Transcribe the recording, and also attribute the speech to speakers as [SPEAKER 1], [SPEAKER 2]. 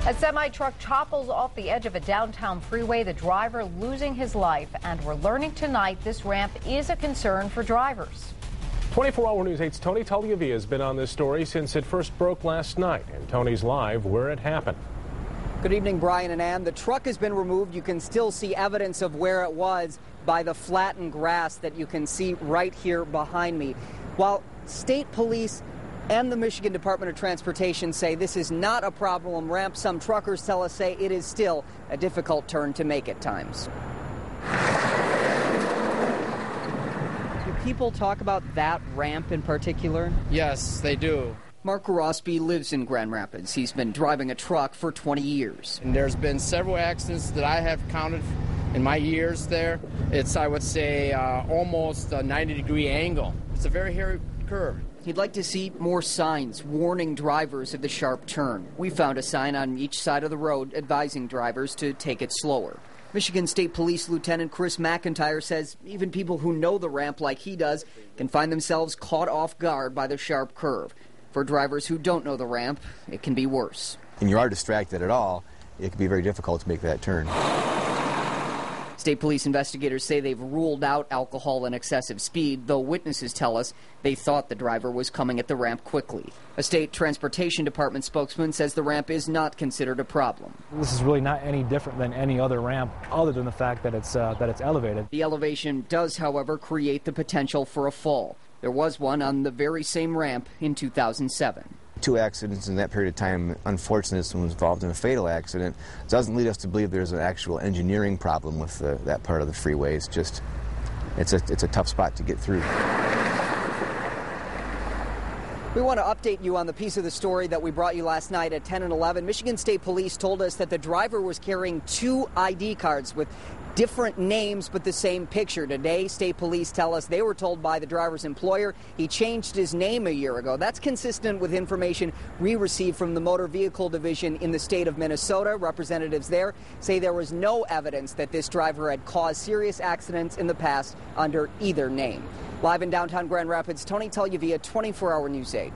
[SPEAKER 1] A semi-truck topples off the edge of a downtown freeway, the driver losing his life. And we're learning tonight this ramp is a concern for drivers.
[SPEAKER 2] 24-Hour News 8's Tony Tagliavia has been on this story since it first broke last night. And Tony's live where it happened.
[SPEAKER 3] Good evening, Brian and Ann. The truck has been removed. You can still see evidence of where it was by the flattened grass that you can see right here behind me. While state police and the Michigan Department of Transportation say this is not a problem ramp, some truckers tell us say it is still a difficult turn to make at times. Do people talk about that ramp in particular?
[SPEAKER 4] Yes, they do.
[SPEAKER 3] Mark Rossby lives in Grand Rapids. He's been driving a truck for 20 years.
[SPEAKER 4] And there's been several accidents that I have counted in my years there. It's, I would say, almost a 90-degree angle. It's a very hairy curve.
[SPEAKER 3] He'd like to see more signs warning drivers of the sharp turn. We found a sign on each side of the road advising drivers to take it slower. Michigan State Police Lieutenant Chris McIntyre says even people who know the ramp like he does can find themselves caught off guard by the sharp curve. For drivers who don't know the ramp, it can be worse.
[SPEAKER 5] And you are distracted at all, it can be very difficult to make that turn.
[SPEAKER 3] State police investigators say they've ruled out alcohol and excessive speed, though witnesses tell us they thought the driver was coming at the ramp quickly. A state transportation department spokesman says the ramp is not considered a problem.
[SPEAKER 6] This is really not any different than any other ramp, other than the fact that it's elevated.
[SPEAKER 3] The elevation does, however, create the potential for a fall. There was one on the very same ramp in 2007.
[SPEAKER 5] 2 accidents in that period of time. Unfortunately, this one was involved in a fatal accident. It doesn't lead us to believe there's an actual engineering problem with that part of the freeway. It's just, it's a tough spot to get through.
[SPEAKER 3] We want to update you on the piece of the story that we brought you last night at 10 and 11. Michigan State Police told us that the driver was carrying 2 ID cards with different names but the same picture. Today, state police tell us they were told by the driver's employer he changed his name a year ago. That's consistent with information we received from the Motor Vehicle Division in the state of Minnesota. Representatives there say there was no evidence that this driver had caused serious accidents in the past under either name. Live in downtown Grand Rapids, Tony Tagliavia, 24-Hour News 8.